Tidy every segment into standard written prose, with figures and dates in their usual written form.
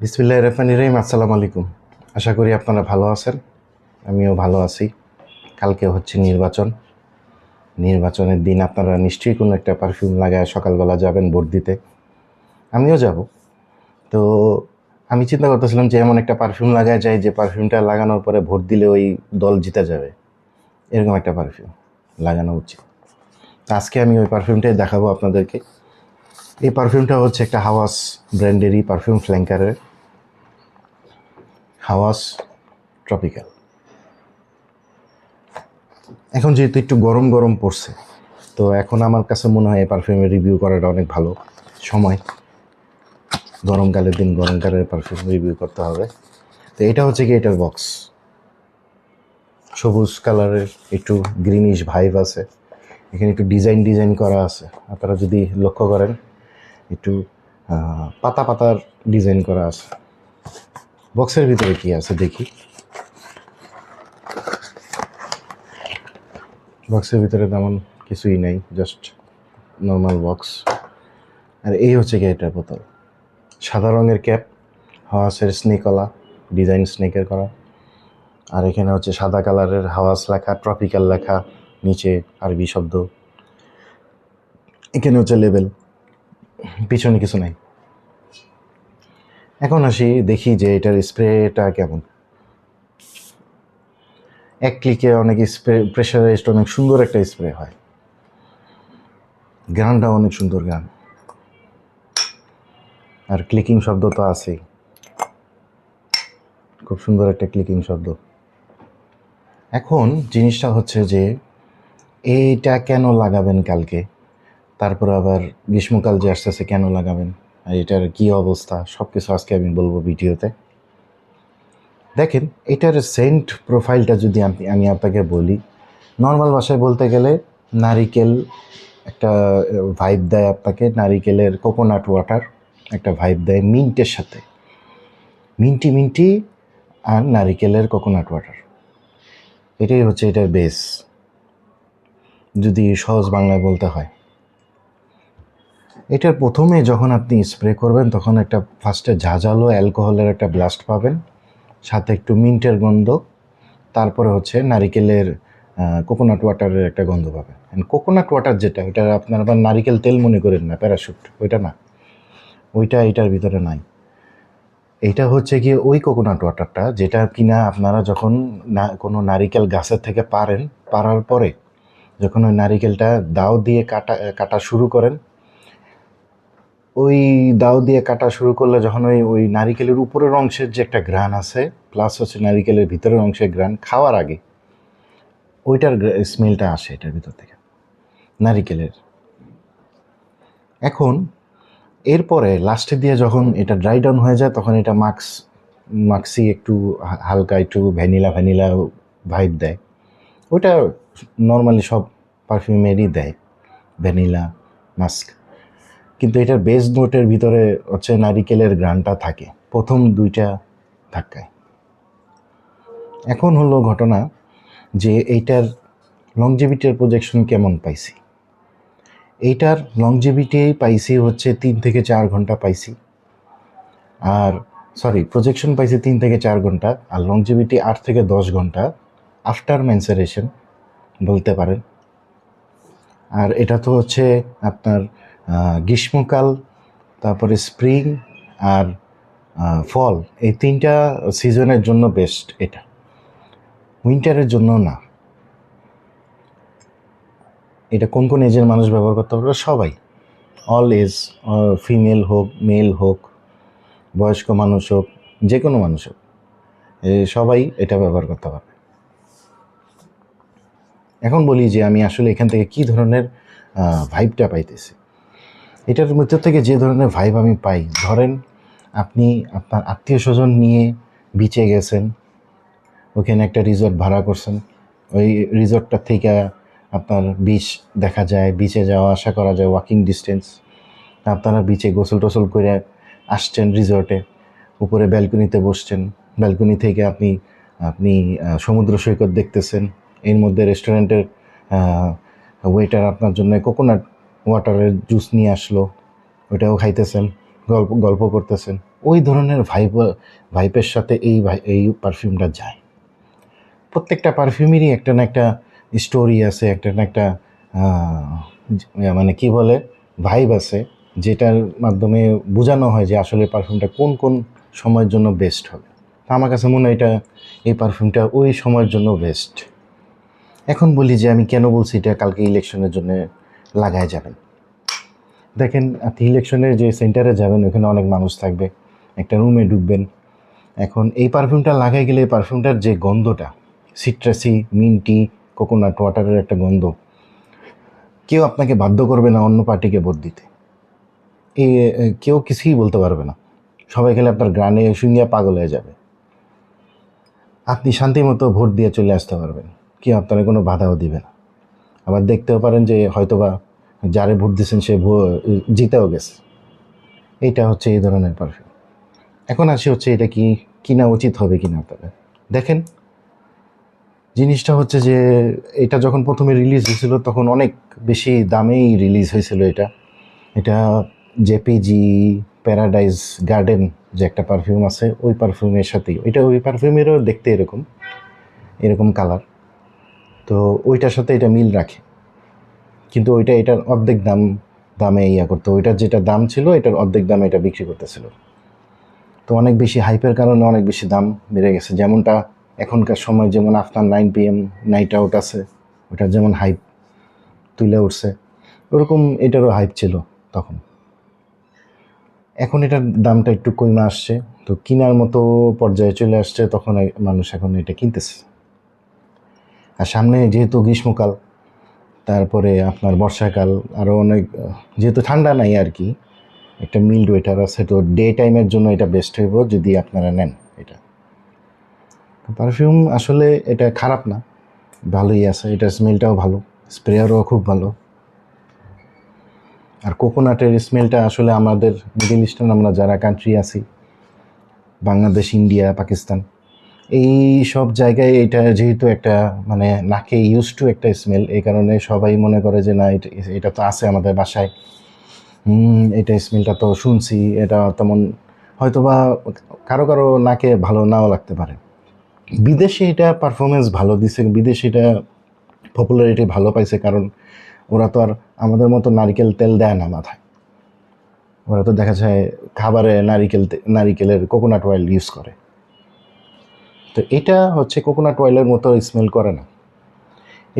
বিসমিল্লাহির রহমানির রহিম। আসসালামু আলাইকুম। আশা করি আপনারা ভালো আছেন, আমিও ভালো আছি। কালকে হচ্ছে নির্বাচনের দিন আপনারা নিশ্চয়ই কোনো একটা পারফিউম লাগায় সকালবেলা যাবেন ভোট দিতে। আমিও যাব। তো আমি চিন্তা করতেছিলাম যে এমন একটা পারফিউম লাগায় যাই যে পারফিউমটা লাগানোর পরে ভোট দিলে ওই দল জিতে যাবে, এরকম একটা পারফিউম লাগানো উচিত। তো আজকে আমি ওই পারফিউমটাই দেখাবো আপনাদেরকে। এই পারফিউমটা হচ্ছে একটা হাওয়াস ব্র্যান্ডেরই পারফিউম, ফ্ল্যাঙ্কারের হাওয়াস ট্রপিক্যাল। এখন যেহেতু একটু গরম গরম পড়ছে, তো এখন আমার কাছে মনে হয় এই পারফিউমের রিভিউ করাটা অনেক ভালো সময়। গরমকালের দিন গরমকালের পারফিউম রিভিউ করতে হবে। তো এটা হচ্ছে কি, এটার বক্স সবুজ কালারের, একটু গ্রিনিশ ভাইব আছে। এখানে একটু ডিজাইন করা আছে, আপনারা যদি লক্ষ্য করেন একটু পাতা পাতার ডিজাইন করা আছে। বক্সের ভিতরে কি আছে দেখি। বক্সের ভিতরে তেমন কিছুই নেই, জাস্ট নর্মাল বক্স। আর এই হচ্ছে কি এটার বোতল, সাদা রঙের ক্যাপ, হাওয়াসের স্নেকওয়ালা ডিজাইন, স্নেকের করা। আর এখানে হচ্ছে সাদা কালারের হাওয়াস লেখা, ট্রপিক্যাল লেখা, নিচে আরবি শব্দ। এখানে হচ্ছে লেবেল, পিছনে কিছু নাই। এখন আসি দেখি যে এটার স্প্রেটা কেমন। এক ক্লিকে অনেক স্প্রে, প্রেশারাইজড অনেক সুন্দর একটা স্প্রে হয়। গানটা অনেক সুন্দর গান, আর ক্লিকিং শব্দ তো আছেই, খুব সুন্দর একটা ক্লিকিং শব্দ। এখন জিনিসটা হচ্ছে যে এইটা কেন লাগাবেন কালকে, তারপর আবার গ্রীষ্মকাল যে আসতেছে কেন লাগাবেন, আর এটার কী অবস্থা, সব কিছু আজকে আমি বলবো ভিডিওতে। দেখেন, এটার সেন্ট প্রোফাইলটা যদি আমি আপনাকে বলি, নর্মাল ভাষায় বলতে গেলে নারিকেল একটা ভাইব দেয় আপনাকে, নারিকেলের কোকোনাট ওয়াটার একটা ভাইব দেয় মিন্টের সাথে, মিন্টি মিন্টি, আর নারিকেলের কোকোনাট ওয়াটার, এটাই হচ্ছে এটার বেস যদি সহজ বাংলায় বলতে হয়। এটার প্রথমে যখন আপনি স্প্রে করবেন তখন একটা ফার্স্টে ঝাঁঝালো অ্যালকোহলের একটা ব্লাস্ট পাবেন, সাথে একটু মিন্টের গন্ধ, তারপরে হচ্ছে নারিকেলের কোকোনাট ওয়াটারের একটা গন্ধ পাবেন। কোকোনাট ওয়াটার যেটা, এটা আপনার আবার নারিকেল তেল মনে করেন না, প্যারাশুট, ওইটা না, ওইটা এটার ভিতরে নাই। এইটা হচ্ছে গিয়ে ওই কোকোনাট ওয়াটারটা যেটা কিনা আপনারা যখন কোনো নারিকেল গাছের থেকে পারার পরে যখন ওই নারিকেলটা দাও দিয়ে কাটা শুরু করেন, ওই দাও দিয়ে কাটা শুরু করলে যখন ওই নারিকেলের উপরের অংশের যে একটা ঘ্রাণ আছে, প্লাস হচ্ছে নারিকেলের ভিতরের অংশের ঘ্রাণ, খাওয়ার আগে ওইটার স্মেলটা আসে এটার ভিতর থেকে, নারিকেলের। এখন এরপরে লাস্টে দিয়ে যখন এটা ড্রাই ডাউন হয়ে যায় তখন এটা মাক্সি একটু হালকা একটু ভ্যানিলা ভাইব দেয়। ওইটা নর্মালি সব পারফিউমেরই দেয়, ভ্যানিলা মাস্ক। কিন্তু এটার বেস নোটের ভিতরে হচ্ছে নারিকেলের ঘ্রাণটা থাকে প্রথম দুইটা ধাক্কায়। এখন হলো ঘটনা যে এইটার লংজিভিটির প্রজেকশন কেমন পাইছি। এইটার লংজিভিটি পাইছি হচ্ছে 3 থেকে 4 ঘন্টা পাইছি, আর প্রজেকশন পাইছি 3 থেকে 4 ঘন্টা, আর লংজিভিটি 8 থেকে 10 ঘন্টা আফটার মেন্সারেশন বলতে পারেন। আর এটা তো হচ্ছে আপনার গ্রীষ্মকাল, তারপরে স্প্রিং আর ফল, এই তিনটা সিজনের জন্য বেস্ট এটা, উইন্টারের জন্য না। এটা কোন কোন এজের মানুষ ব্যবহার করতে পারবে? সবাই, অল এজ, ফিমেল হোক মেল হোক, বয়স্ক মানুষ হোক, যে কোনো মানুষ হোক, সবাই এটা ব্যবহার করতে পারবে। এখন বলি যে আমি আসলে এখান থেকে কী ধরনের ভাইবটা পাইতেছি। এটার মধ্যে থেকে যে ধরনের ভাইব আমি পাই, ধরেন আপনি আপনার আত্মীয় স্বজন নিয়ে বিচে গেছেন, ওখানে একটা রিসর্ট ভাড়া করছেন, ওই রিসর্টটা থেকে আপনার বিচ দেখা যায়, বিচে যাওয়া আসা করা যায়, ওয়াকিং ডিস্টেন্স। আপনারা বিচে গোসল টোসল করে আসছেন রিসর্টে, উপরে ব্যালকনিতে বসছেন, ব্যালকনি থেকে আপনি আপনি সমুদ্র সৈকত দেখতেছেন। এর মধ্যে রেস্টুরেন্টের ওয়েটার আপনার জন্য কোকোনাট ওয়াটারের জুস নিয়ে আসলো, ওইটাও খাইতেছেন। গল্প গল্প করতেছেন, ওই ধরনের ভাইবের সাথে এই পারফিউমটা যায়। প্রত্যেকটা পারফিউমেরই একটা না একটা স্টোরি আছে, একটা না একটা মানে কি বলে ভাইব আছে, যেটার মাধ্যমে বোঝানো হয় যে আসলে পারফিউমটা কোন কোন সময়ের জন্য বেস্ট হবে। তো আমার কাছে মনে হয় এই পারফিউমটা ওই সময়ের জন্য বেস্ট। এখন বলি যে আমি কেন বলছি এটা কালকে ইলেকশনের জন্য লাগায় যাবেন। দেখেন, আপনি ইলেকশনের যে সেন্টারে যাবেন ওখানে অনেক মানুষ থাকবে, একটা রুমে ঢুকবেন। এখন এই পারফিউমটা লাগাই গেলে এই পারফিউমটার যে গন্ধটা, সিট্রাসি, মিন্টি, কোকোনাট ওয়াটারের একটা গন্ধ, কেউ আপনাকে বাধ্য করবে না অন্য পার্টিকে ভোট দিতে। কেউ কিছুই বলতে পারবে না। সবাই খেলে আপনার গ্রানে শুনিয়া পাগল হয়ে যাবে। আপনি শান্তি মতো ভোট দিয়ে চলে আসতে পারবেন, কেউ আপনার কোনো বাধাও দিবে না। আবার দেখতেও পারেন যে হয়তোবা যারে ভোট দিচ্ছেন সে জিতেও গেছে। এইটা হচ্ছে এই ধরনের পারফিউম। এখন আসি হচ্ছে এটা কি কিনা উচিত হবে কিনা আপনাদের। দেখেন, জিনিসটা হচ্ছে যে এটা যখন প্রথমে রিলিজ হয়েছিল তখন অনেক বেশি দামেই রিলিজ হয়েছিল। এটা জেপিজি প্যারাডাইজ গার্ডেন যে একটা পারফিউম আছে, ওই পারফিউমের সাথেই ওই পারফিউমেরও দেখতে এরকম কালার, তো ওইটার সাথে এটা মিল রাখে। কিন্তু এটার অর্ধেক দামে করতো, ওইটার যেটা দাম ছিল এটার অর্ধেক দামে এটা বিক্রি করতেছিল। তো অনেক বেশি হাইপের কারণে অনেক বেশি দাম বেড়ে গেছে। যেমনটা এখনকার সময় যেমন আফটার 9 PM নাইট আউট আছে, ওটার যেমন হাইপ তুলে উঠছে, ওরকম এটারও হাইপ ছিল তখন। এখন এটার দামটা একটু কমে আসছে, তো কেনার মতো পর্যায়ে চলে আসছে, তখন মানুষ এখন এটা কিনতেছে। আর সামনে যেহেতু গ্রীষ্মকাল, তারপরে আপনার বর্ষাকাল, আরও অনেক, যেহেতু ঠান্ডা নাই আর কি, একটা মিল্ড ওয়েটার আছে, তো ডে টাইমের জন্য এটা বেস্ট হইব যদি আপনারা নেন। এটা পারফিউম আসলে এটা খারাপ না, ভালোই আছে, এটার স্মেলটাও ভালো, স্প্রেয়ারও খুব ভালো। আর কোকোনাটের স্মেলটা আসলে আমাদের মিডল ইস্টার্ন আমরা যারা কান্ট্রি আছি, বাংলাদেশ, ইন্ডিয়া, পাকিস্তান, এই সব জায়গায় এটা যেহেতু একটা মানে নাকে ইউজ টু একটা স্মেল, এই কারণে সবাই মনে করে যে না এটা তো আছে আমাদের বাসায়, এটা স্মেলটা তো শুনছি, এটা তেমন হয়তো বা কারো কারো নাকে ভালো নাও লাগতে পারে। বিদেশে এটা পারফরমেন্স ভালো দিছে, বিদেশে এটা পপুলারিটি ভালো পাইছে, কারণ ওরা তো আর আমাদের মতো নারিকেল তেল দেয় না মাথায়। ওরা তো দেখা যায় খাবারে নারিকেলের কোকোনাট অয়েল ইউজ করে। তো এটা হচ্ছে কোকোনাট অয়েলের মতো স্মেল করে না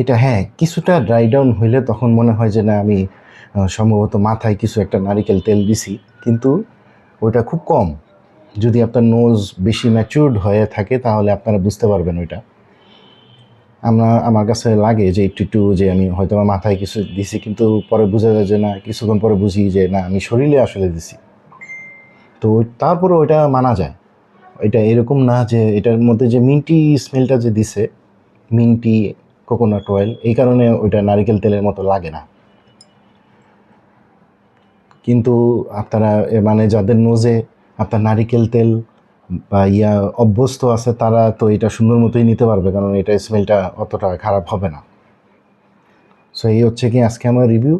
এটা। হ্যাঁ, কিছুটা ড্রাই ডাউন হইলে তখন মনে হয় যে না আমি সম্ভবত মাথায় কিছু একটা নারিকেল তেল দিছি, কিন্তু ওইটা খুব কম। যদি আপনার নোজ বেশি ম্যাচিউরড হয়ে থাকে তাহলে আপনারা বুঝতে পারবেন ওইটা। আমার কাছে লাগে যে একটু যে আমি হয়তো আমার মাথায় কিছু দিছি, কিন্তু পরে বোঝা যায় যে না, কিছুক্ষণ পরে বুঝি যে না আমি শরীরে আসলে দিছি। তো তারপরে ওইটা মানা যায়। এটা এরকম না যে এটার মধ্যে যে মিন্টি স্মেলটা যে দিছে, মিন্টি কোকোনাট অয়েল, এই কারণে ওইটা নারিকেল তেলের মতো লাগে না। কিন্তু আপনারা মানে যাদের নোজে আপনার নারিকেল তেল বা অভ্যস্ত আছে, তারা তো এটা সুন্দর মতোই নিতে পারবে, কারণ এটা স্মেলটা অতটা খারাপ হবে না। সো এই হচ্ছে কি আজকে আমার রিভিউ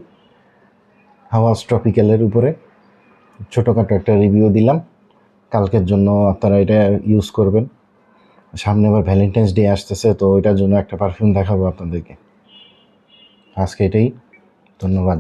হাওয়াস ট্রপিক্যালের উপরে, ছোটোখাটো একটা রিভিউ দিলাম। কালকের জন্য আপনারা এটা ইউজ করবেন। সামনে আবার ভ্যালেন্টাইন্স ডে আসতেছে, তো ওইটার জন্য একটা পারফিউম দেখাবো আপনাদেরকে। আজকে এটাই, ধন্যবাদ।